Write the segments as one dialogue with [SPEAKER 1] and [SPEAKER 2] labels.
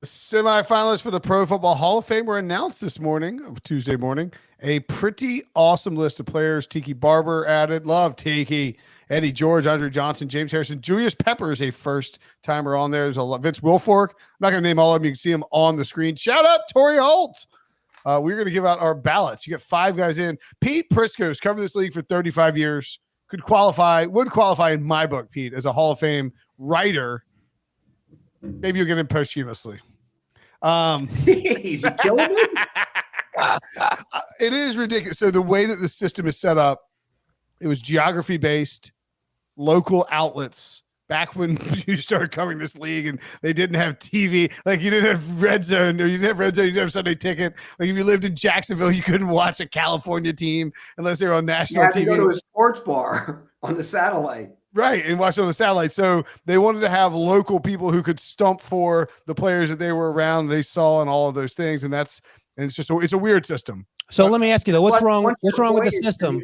[SPEAKER 1] Semifinalists for the Pro Football Hall of Fame were announced this morning, Tuesday morning. A pretty awesome list of players. Tiki Barber added. Love Tiki. Eddie George, Andre Johnson, James Harrison. Julius Peppers, a first-timer on there. There's a lot. Vince Wilfork. I'm not going to name all of them. You can see them on the screen. Shout out Torrey Holt. We're going to give out our ballots. You got 5 guys in. Pete Prisco's covered this league for 35 years. Would qualify in my book, Pete, as a Hall of Fame writer. Maybe you'll get him posthumously.
[SPEAKER 2] He's killing me.
[SPEAKER 1] It is ridiculous. So the way that the system is set up, it was geography based, local outlets. Back when you started covering this league and they didn't have TV, like you didn't have Red Zone, or you didn't have Red Zone, you didn't have Sunday Ticket. Like if you lived in Jacksonville, you couldn't watch a California team unless they were on national TV.
[SPEAKER 2] You had to go to a sports bar on the satellite.
[SPEAKER 1] Right, and watch it on the satellite. So they wanted to have local people who could stump for the players that they were around, they saw, and all of those things. And it's a weird system.
[SPEAKER 3] So let me ask you though, what's wrong with the system?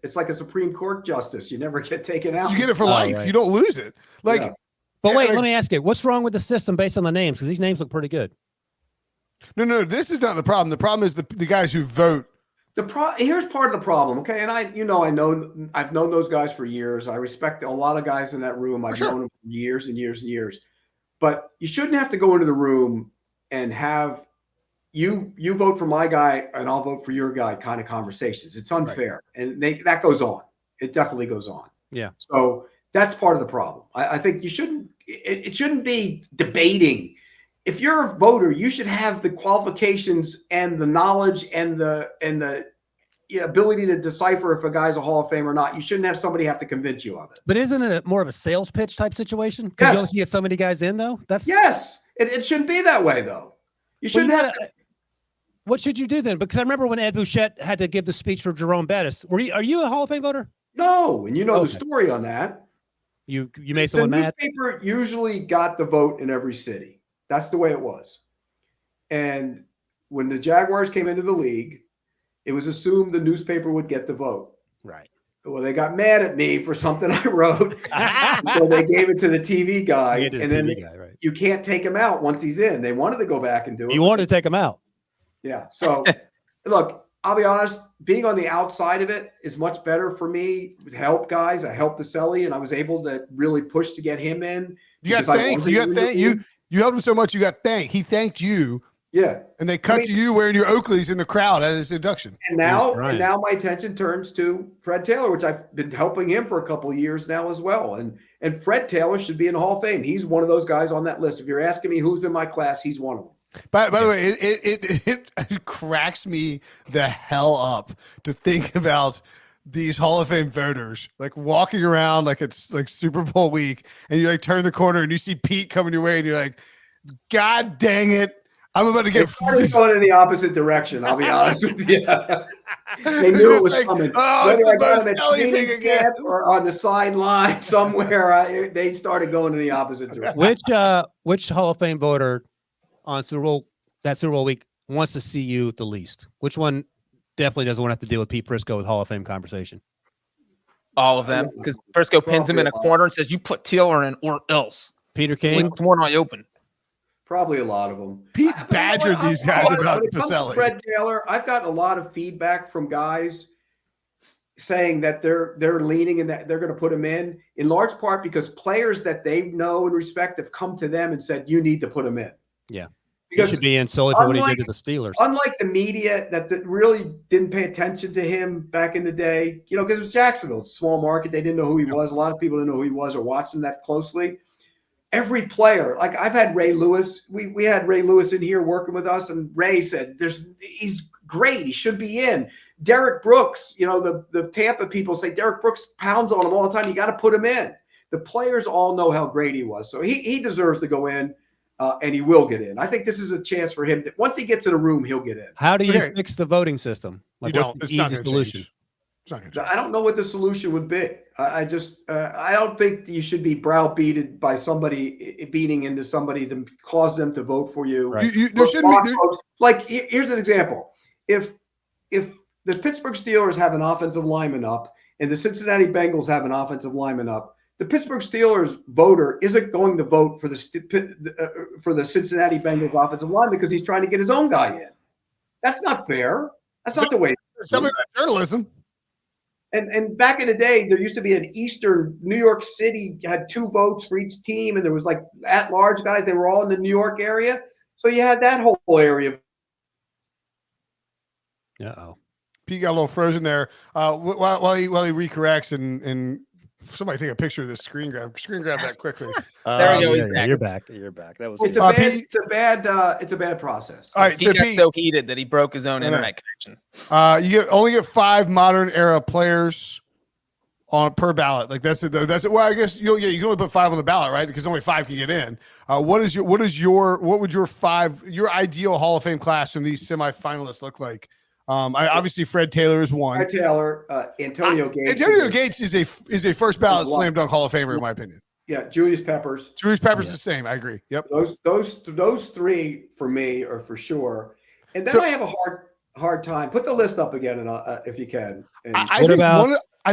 [SPEAKER 2] It's like a Supreme Court justice. You never get taken out.
[SPEAKER 1] You get it for life.
[SPEAKER 3] Right.
[SPEAKER 1] You don't lose it. Like,
[SPEAKER 2] yeah.
[SPEAKER 3] But wait, let me ask you, what's wrong with the system based on the names? Because these names look pretty good.
[SPEAKER 1] No, this is not the problem. The problem is the guys who vote.
[SPEAKER 2] Here's part of the problem, okay? And I've known those guys for years. I respect a lot of guys in that room. I've known them for years and years and years. But you shouldn't have to go into the room and have you vote for my guy and I'll vote for your guy kind of conversations. It's unfair, and that goes on. It definitely goes on.
[SPEAKER 3] Yeah.
[SPEAKER 2] So that's part of the problem. I think you shouldn't. It shouldn't be debating. If you're a voter, you should have the qualifications and the knowledge and the ability to decipher if a guy's a Hall of Fame or not. You shouldn't have somebody have to convince you of it.
[SPEAKER 3] But isn't it more of a sales pitch type situation? Because you only get so many guys in, though.
[SPEAKER 2] Yes. It shouldn't be that way, though. You shouldn't have to.
[SPEAKER 3] What should you do then? Because I remember when Ed Bouchette had to give the speech for Jerome Bettis. Are you a Hall of Fame voter?
[SPEAKER 2] No, and the story on that.
[SPEAKER 3] You made someone mad?
[SPEAKER 2] The newspaper usually got the vote in every city. That's the way it was. And when the Jaguars came into the league, it was assumed the newspaper would get the vote.
[SPEAKER 3] Right.
[SPEAKER 2] Well, they got mad at me for something I wrote. So they gave it to the TV guy. And then you can't take him out once he's in. They wanted to go back and do it.
[SPEAKER 3] You wanted to take him out.
[SPEAKER 2] Yeah. So, look, I'll be honest. Being on the outside of it is much better for me. It helped guys. I helped Baselli, and I was able to really push to get him in.
[SPEAKER 1] You got thanked. You helped him so much. You got thanked. He thanked you.
[SPEAKER 2] Yeah.
[SPEAKER 1] And they cut to you wearing your Oakleys in the crowd at his induction.
[SPEAKER 2] And now my attention turns to Fred Taylor, which I've been helping him for a couple of years now as well. And Fred Taylor should be in the Hall of Fame. He's one of those guys on that list. If you're asking me who's in my class, he's one of them.
[SPEAKER 1] By the way, it cracks me the hell up to think about these Hall of Fame voters like walking around like it's like Super Bowl week, and you like turn the corner and you see Pete coming your way, and you're like, God dang it. I'm about to get
[SPEAKER 2] going in the opposite direction. I'll be honest with you. They knew it was coming. Whether I got them at training camp or on the sideline somewhere, they started going in the opposite direction.
[SPEAKER 3] Which Hall of Fame voter on Super Bowl week wants to see you the least? Which one definitely doesn't want to have to deal with Pete Prisco with Hall of Fame conversation?
[SPEAKER 4] All of them, because Prisco pins him in a corner and says, "You put Taylor in or else."
[SPEAKER 3] Peter King,
[SPEAKER 4] leave one eye open.
[SPEAKER 2] Probably a lot of them.
[SPEAKER 1] Pete badgered these guys about Baselli.
[SPEAKER 2] Fred Taylor, I've gotten a lot of feedback from guys saying that they're leaning and that they're going to put him in large part because players that they know and respect have come to them and said, "You need to put him in."
[SPEAKER 3] Yeah, because he should be in solely for what he did to the Steelers.
[SPEAKER 2] Unlike the media that really didn't pay attention to him back in the day, because it was Jacksonville, it's a small market. They didn't know who he was. A lot of people didn't know who he was or watched him that closely. Every player, like I've had Ray Lewis. We had Ray Lewis in here working with us, and Ray said, he's great. He should be in. Derek Brooks, the Tampa people say Derek Brooks pounds on him all the time. You got to put him in. The players all know how great he was. So he deserves to go in, and he will get in. I think this is a chance for him. Once he gets in a room, he'll get in.
[SPEAKER 3] How do you fix the voting system? Like, what's the easy solution?
[SPEAKER 2] I don't know what the solution would be. I don't think you should be browbeaten by somebody beating into somebody to cause them to vote for you.
[SPEAKER 1] Right. There shouldn't be.
[SPEAKER 2] Like, here's an example. If the Pittsburgh Steelers have an offensive lineman up and the Cincinnati Bengals have an offensive lineman up, the Pittsburgh Steelers voter isn't going to vote for the Cincinnati Bengals offensive line because he's trying to get his own guy in. That's not fair. That's not the way.
[SPEAKER 1] Something about journalism.
[SPEAKER 2] And back in the day, there used to be an Eastern New York City had 2 votes for each team, and there was like at-large guys. They were all in the New York area, so you had that whole area.
[SPEAKER 3] Uh-oh.
[SPEAKER 1] Pete got a little frozen there. While he recorrects and somebody take a picture of this screen grab that quickly.
[SPEAKER 4] There we go. He's
[SPEAKER 3] Yeah,
[SPEAKER 4] back.
[SPEAKER 3] you're back. That was
[SPEAKER 2] It's a bad process.
[SPEAKER 1] All right,
[SPEAKER 4] He
[SPEAKER 1] so
[SPEAKER 4] got
[SPEAKER 1] Pete,
[SPEAKER 4] so heated that he broke his own internet connection.
[SPEAKER 1] you only get 5 modern era players on per ballot. Like that's it. Well, I guess you can only put 5 on the ballot, right? Because only 5 can get in. What would your ideal Hall of Fame class from these semifinalists look like? Obviously Fred Taylor is one.
[SPEAKER 2] Fred Taylor, Antonio Gates.
[SPEAKER 1] Antonio Gates is a first ballot slam dunk Hall of Famer in my opinion.
[SPEAKER 2] Yeah, Julius Peppers.
[SPEAKER 1] Julius Peppers the same. I agree. Yep.
[SPEAKER 2] Those 3 for me are for sure. And then I have a hard time. Put the list up again, and if you can. And
[SPEAKER 1] I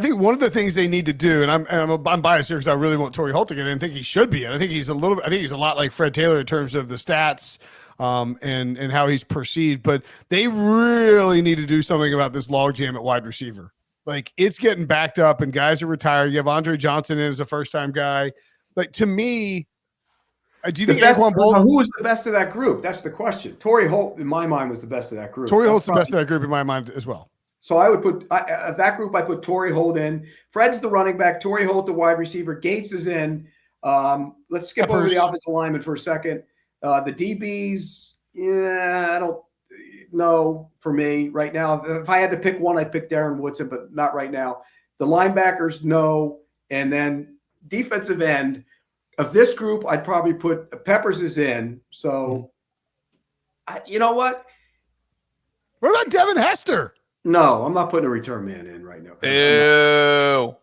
[SPEAKER 1] think one of the things they need to do, and I'm biased here because I really want Torrey Holt to get in. I think he should be in. I think he's a lot like Fred Taylor in terms of the stats. And how he's perceived, but they really need to do something about this logjam at wide receiver. Like it's getting backed up and guys are retired. You have Andre Johnson in as a first-time guy. Like to me, do you think
[SPEAKER 2] who was the best of that group? That's the question. Torrey Holt, in my mind, was the best of that group.
[SPEAKER 1] Torrey Holt's the best of that group in my mind as well.
[SPEAKER 2] So I would put that group. I put Torrey Holt in. Fred's the running back. Torrey Holt the wide receiver. Gates is in. Let's skip over the offensive lineman for a second. The DBs, I don't know for me right now. If I had to pick one, I'd pick Darren Woodson, but not right now. The linebackers, no. And then defensive end of this group, I'd probably put Peppers is in. So, you know what?
[SPEAKER 1] What about Devin Hester?
[SPEAKER 2] No, I'm not putting a return man in right now.
[SPEAKER 4] Ew.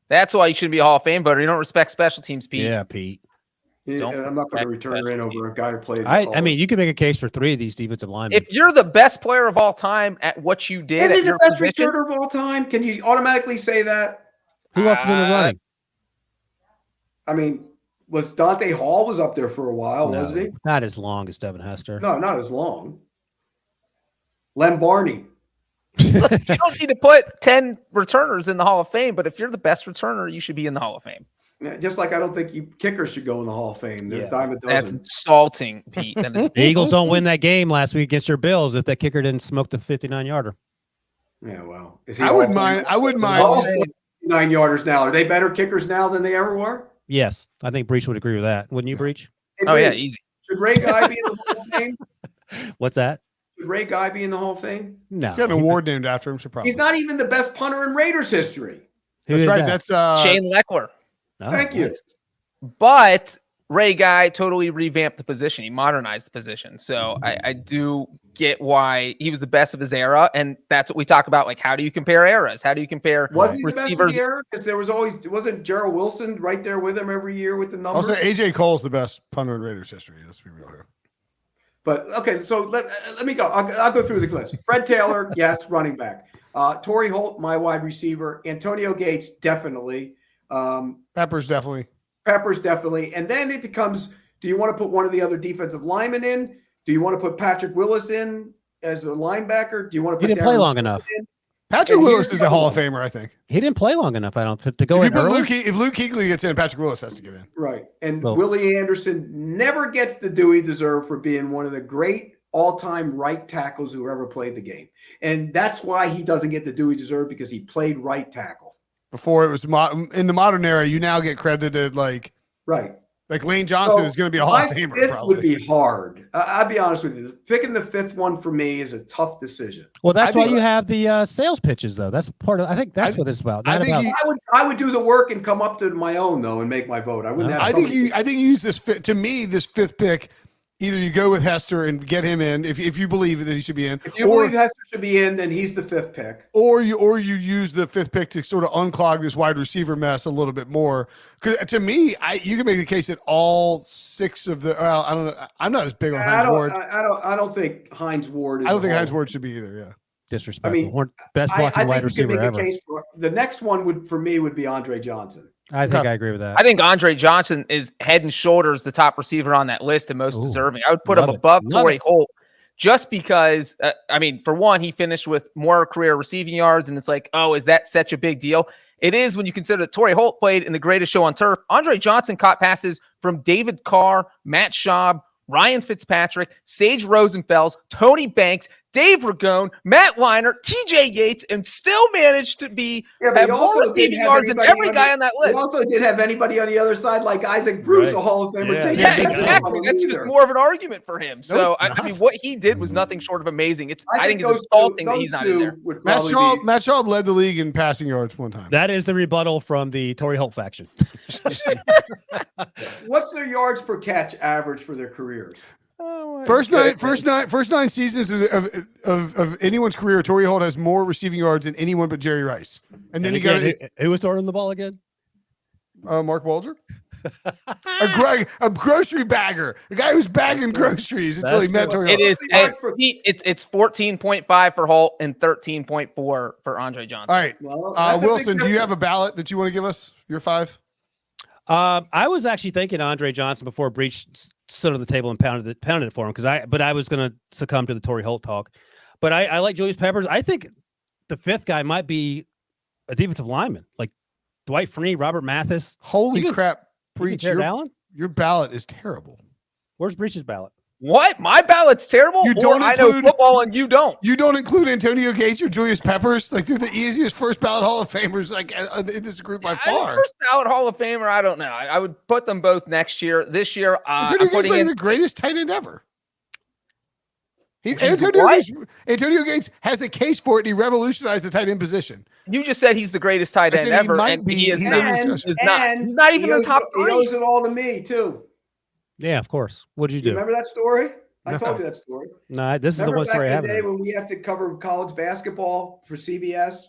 [SPEAKER 4] That's why you shouldn't be a Hall of Fame voter. You don't respect special teams, Pete.
[SPEAKER 3] Yeah, Pete.
[SPEAKER 2] I'm not going to return in over a guy who played.
[SPEAKER 3] I mean, you can make a case for 3 of these defensive linemen.
[SPEAKER 4] If you're the best player of all time at what you did,
[SPEAKER 2] is he the best
[SPEAKER 4] position,
[SPEAKER 2] returner of all time? Can you automatically say that?
[SPEAKER 3] Who else is in the running?
[SPEAKER 2] I mean, was Dante Hall was up there for a while, wasn't he?
[SPEAKER 3] Not as long as Devin Hester.
[SPEAKER 2] No, not as long. Lem Barney.
[SPEAKER 4] Look, you don't need to put 10 returners in the Hall of Fame, but if you're the best returner, you should be in the Hall of Fame.
[SPEAKER 2] Just like I don't think kickers should go in the Hall of Fame. They're dime a dozen.
[SPEAKER 4] That's insulting, Pete.
[SPEAKER 3] The Eagles don't win that game last week against your Bills if that kicker didn't smoke the 59-yarder.
[SPEAKER 2] Yeah, well.
[SPEAKER 1] I wouldn't mind.
[SPEAKER 2] 9-yarders now. Are they better kickers now than they ever were?
[SPEAKER 3] Yes, I think Breach would agree with that. Wouldn't you, Breach?
[SPEAKER 2] Hey,
[SPEAKER 4] oh,
[SPEAKER 2] Breach,
[SPEAKER 4] yeah, easy.
[SPEAKER 2] Should Ray Guy be in the Hall of Fame?
[SPEAKER 3] What's that?
[SPEAKER 2] Should Ray Guy be in the Hall of Fame?
[SPEAKER 3] No.
[SPEAKER 1] He's got an award named after him, surprise.
[SPEAKER 2] He's not even the best punter in Raiders history.
[SPEAKER 1] That's right. That's
[SPEAKER 4] Shane Leckler.
[SPEAKER 3] Oh,
[SPEAKER 2] Thank you.
[SPEAKER 3] nice.
[SPEAKER 4] But Ray Guy totally revamped the position. He modernized the position. So I do get why he was the best of his era. And that's what we talk about. Like, how do you compare eras? How do you compare
[SPEAKER 2] Was he the best
[SPEAKER 4] receivers?
[SPEAKER 2] of the era? Because there was always – wasn't Gerald Wilson right there with him every year with the numbers?
[SPEAKER 1] Also, A.J. Cole's the best punter in Raiders history. Let's be real here.
[SPEAKER 2] But, okay, so let me go. I'll go through the list. Fred Taylor, yes, running back. Torrey Holt, my wide receiver. Antonio Gates, definitely.
[SPEAKER 1] Peppers, definitely.
[SPEAKER 2] And then it becomes, do you want to put one of the other defensive linemen in? Do you want to put Patrick Willis in as a linebacker? Do you want to put
[SPEAKER 3] He didn't play long enough.
[SPEAKER 1] Patrick Willis is a Hall of Famer, I think.
[SPEAKER 3] He didn't play long enough, I don't think, to go in early.
[SPEAKER 1] If Luke Kuechly gets in, Patrick Willis has to get in.
[SPEAKER 2] Right. And Willie Anderson never gets the due he deserved for being one of the great all-time right tackles who ever played the game. And that's why he doesn't get the due he deserved, because he played right tackle.
[SPEAKER 1] Before it was in the modern era, you now get credited like Lane Johnson is going to be a Hall of Famer.
[SPEAKER 2] Fifth
[SPEAKER 1] probably
[SPEAKER 2] would be hard. I'll be honest with you. Picking the 5th one for me is a tough decision.
[SPEAKER 3] Well, that's why you have the sales pitches, though. That's part of. I think that's what it's about.
[SPEAKER 2] I would do the work and come up to my own though and make my vote. I wouldn't have.
[SPEAKER 1] I think you use this to me this 5th pick. Either you go with Hester and get him in if you believe that he should be in.
[SPEAKER 2] If you believe Hester should be in, then he's the 5th pick.
[SPEAKER 1] Or you use the 5th pick to sort of unclog this wide receiver mess a little bit more. Because to me, you can make the case that all 6 of the. I don't know. I'm not as big on Hines Ward.
[SPEAKER 2] I don't think Hines Ward.
[SPEAKER 1] I don't think Hines Ward should be either. Yeah,
[SPEAKER 3] disrespectful.
[SPEAKER 2] I mean,
[SPEAKER 3] best blocking wide receiver ever.
[SPEAKER 2] The next one would be Andre Johnson.
[SPEAKER 3] I think I agree with that.
[SPEAKER 4] I think Andre Johnson is head and shoulders the top receiver on that list and most deserving. I would put him above Torrey Holt just because, I mean, for one, he finished with more career receiving yards, and it's like, oh, is that such a big deal? It is when you consider that Torrey Holt played in the greatest show on turf. Andre Johnson caught passes from David Carr, Matt Schaub, Ryan Fitzpatrick, Sage Rosenfels, Tony Banks, Dave Ragone, Matt Weiner, TJ Yates, and still managed to have more receiving yards than every guy on that list.
[SPEAKER 2] He also didn't have anybody on the other side like Isaac Bruce, a Hall of Famer.
[SPEAKER 4] Yeah, exactly. That's just more of an argument for him. So, I mean, what he did was nothing short of amazing. I think it's insulting that he's not in there.
[SPEAKER 1] Matt Schaub led the league in passing yards one time.
[SPEAKER 3] That is the rebuttal from the Torrey Holt faction.
[SPEAKER 2] What's their yards per catch average for their careers?
[SPEAKER 1] First nine seasons of anyone's career, Torrey Holt has more receiving yards than anyone but Jerry Rice. And then
[SPEAKER 3] who was throwing the ball again?
[SPEAKER 1] Mark Walger. a grocery bagger, a guy who's bagging groceries until he met Torrey Holt.
[SPEAKER 4] It's 14.5 for Holt and 13.4 for Andre Johnson.
[SPEAKER 1] All right, Wilson, do you have a ballot that you want to give us? Your 5?
[SPEAKER 3] I was actually thinking Andre Johnson before Breach stood on the table and pounded it for him but I was going to succumb to the Torrey Holt talk. But I like Julius Peppers. I think the 5th guy might be a defensive lineman, like Dwight Freeney, Robert Mathis.
[SPEAKER 1] Holy crap, Breach! Your ballot is terrible.
[SPEAKER 3] Where's Breach's ballot?
[SPEAKER 4] What? My ballot's terrible?
[SPEAKER 1] You don't
[SPEAKER 4] I know football and you don't.
[SPEAKER 1] You don't include Antonio Gates or Julius Peppers? Like, they're the easiest first ballot Hall of Famers like in this group by far.
[SPEAKER 4] First ballot Hall of Famer, I don't know. I would put them both next year. This year,
[SPEAKER 1] Antonio Gates is the greatest tight end ever. Antonio Gates has a case for it, and he revolutionized the tight end position.
[SPEAKER 4] You just said he's the greatest tight end ever, and he is not. He's not even in the top 3.
[SPEAKER 2] He owes it all to me, too.
[SPEAKER 3] Yeah, of course. What did you do?
[SPEAKER 2] Remember that story? I told you that story.
[SPEAKER 3] No, this is the one story I have.
[SPEAKER 2] Remember back in the day when we have to cover college basketball for CBS?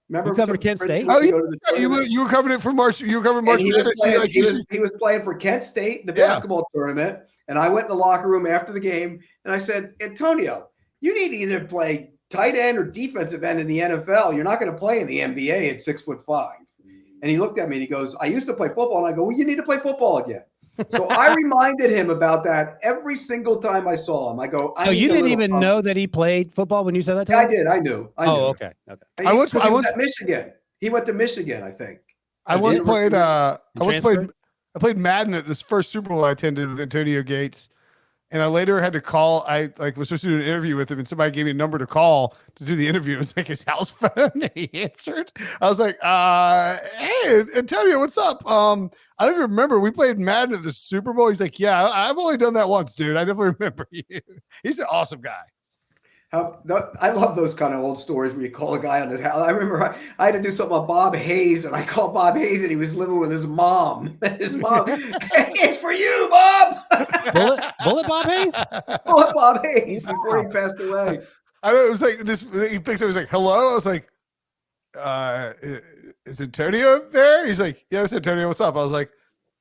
[SPEAKER 2] Remember
[SPEAKER 3] you covered Kent State?
[SPEAKER 1] Oh, yeah. You were covering it for March. You were covering March.
[SPEAKER 2] He was playing for Kent State in the basketball tournament, and I went in the locker room after the game, and I said, Antonio, you need to either play tight end or defensive end in the NFL. You're not going to play in the NBA at 6'5". And he looked at me and he goes, I used to play football. And I go, well, you need to play football again. So I reminded him about that every single time I saw him. I go,
[SPEAKER 3] so you didn't even know that he played football when you said that to him?
[SPEAKER 2] I did. I knew.
[SPEAKER 3] Oh, okay.
[SPEAKER 2] I was at Michigan. He went to Michigan, I think.
[SPEAKER 1] I played Madden at this first Super Bowl I attended with Antonio Gates. And I later had to call. I was supposed to do an interview with him, and somebody gave me a number to call to do the interview. It was like his house phone. And he answered. I was like, "Hey, Antonio, what's up?" I don't even remember. We played Madden at the Super Bowl. He's like, "Yeah, I've only done that once, dude. I definitely remember you." He's an awesome guy.
[SPEAKER 2] I love those kind of old stories where you call a guy on his house. I remember I had to do something on Bob Hayes, and I called Bob Hayes, and he was living with his mom. His mom, hey, it's for you, Bob.
[SPEAKER 3] Bullet Bob Hayes?
[SPEAKER 2] Bullet Bob Hayes before he passed away.
[SPEAKER 1] I know, it was like this. He picks up. He's like, "Hello." I was like, "Is Antonio there?" He's like, "Yeah, it's Antonio. What's up?" I was like,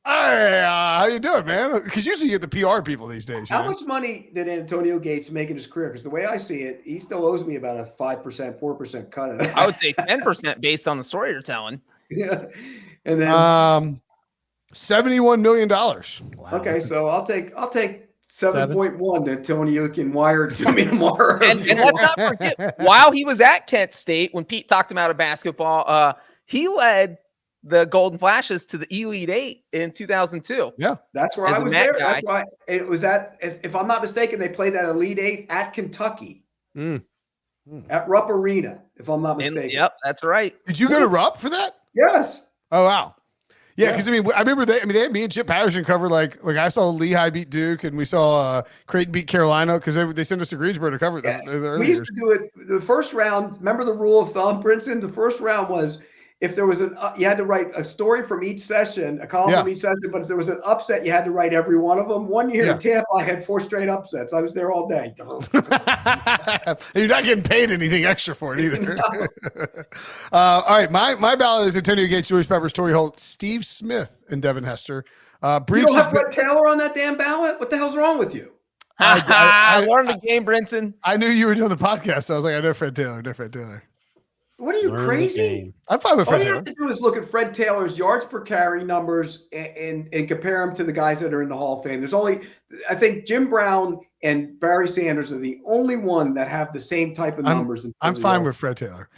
[SPEAKER 1] "Hey, how you doing, man?" Because usually you get the PR people these days.
[SPEAKER 2] How much money did Antonio Gates make in his career? Because the way I see it, he still owes me about a 5%, 4% cut of that.
[SPEAKER 4] I would say 10% based on the story you're telling.
[SPEAKER 2] Yeah, and then
[SPEAKER 1] $71 million.
[SPEAKER 2] Wow. Okay, so I'll take 7.1 that Antonio can wire to me tomorrow.
[SPEAKER 4] and let's not forget, while he was at Kent State, when Pete talked him out of basketball, he led the Golden Flashes to the Elite Eight in 2002.
[SPEAKER 1] Yeah,
[SPEAKER 2] that's where I was there. That's why it was at. If I'm not mistaken, they played that Elite Eight at Kentucky, at Rupp Arena. If I'm not mistaken.
[SPEAKER 4] Yep, that's right.
[SPEAKER 1] Did you go to Rupp for that?
[SPEAKER 2] Yes.
[SPEAKER 1] Oh wow. Yeah, because I remember they had me and Chip Patterson cover like I saw Lehigh beat Duke and we saw Creighton beat Carolina because they sent us to Greensboro to cover that.
[SPEAKER 2] We used to do it the first round. Remember the rule of thumb, Princeton? The first round was if there was you had to write a story from each session, a column from each session. But if there was an upset, you had to write every one of them. One year in Tampa, I had 4 straight upsets. I was there all day.
[SPEAKER 1] You're not getting paid anything extra for it either. No. All right, my ballot is Antonio Gates, Julius Peppers, Torrey Holt, Steve Smith, and Devin Hester.
[SPEAKER 2] You don't have Fred Taylor on that damn ballot? What the hell's wrong with you?
[SPEAKER 4] I learned the game, Brinson.
[SPEAKER 1] I knew you were doing the podcast, so I was like, I know Fred Taylor.
[SPEAKER 2] What are you,
[SPEAKER 3] Learn the
[SPEAKER 2] crazy?
[SPEAKER 3] game.
[SPEAKER 1] I'm fine with
[SPEAKER 2] All
[SPEAKER 1] Fred
[SPEAKER 2] you
[SPEAKER 1] Taylor.
[SPEAKER 2] have to do is look at Fred Taylor's yards per carry numbers and compare them to the guys that are in the Hall of Fame. There's only, I think, Jim Brown and Barry Sanders are the only one that have the same type of numbers.
[SPEAKER 1] I'm fine with Fred Taylor.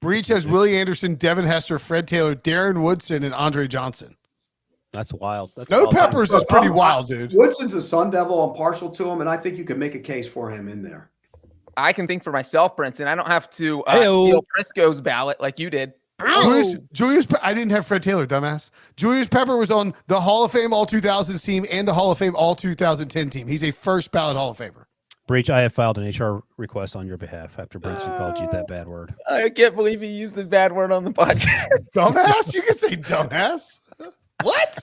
[SPEAKER 1] Breach has Willie Anderson, Devin Hester, Fred Taylor, Darren Woodson, and Andre Johnson.
[SPEAKER 3] That's wild. That's
[SPEAKER 1] No
[SPEAKER 3] wild.
[SPEAKER 1] Peppers is pretty wild, dude.
[SPEAKER 2] Woodson's a Sun Devil. I'm partial to him, and I think you could make a case for him in there.
[SPEAKER 4] I can think for myself, Brinson. I don't have to
[SPEAKER 3] Heyo.
[SPEAKER 4] steal Prisco's ballot like you did.
[SPEAKER 1] Julius, I didn't have Fred Taylor, dumbass. Julius Pepper was on the Hall of Fame All 2000s team and the Hall of Fame All 2010 team. He's a first ballot Hall of Famer.
[SPEAKER 3] Breach, I have filed an HR request on your behalf after Brinson called you that bad word.
[SPEAKER 4] I can't believe he used a bad word on the podcast.
[SPEAKER 1] Dumbass? You can say dumbass. What?